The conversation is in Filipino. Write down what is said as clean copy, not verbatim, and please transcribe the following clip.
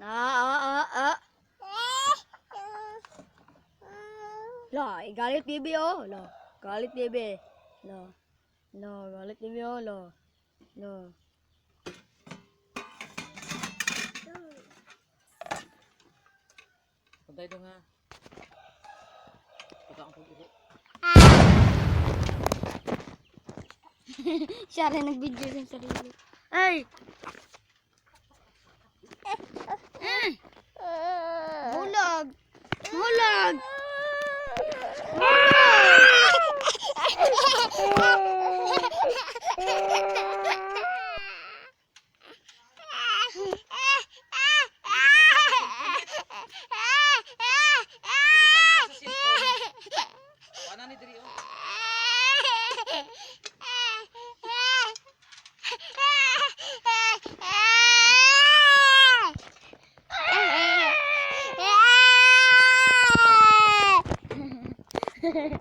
Lah, galit bibi oh. Lah, galit bibi. Lah. Lah, galit bibi oh. Lah. Lah. Pantay dong ha. Pagka ang pag-iri. Siya rin nag-video sa sarili. Ay! Bulag! Bulag! Ano ni diri oh? Hehehe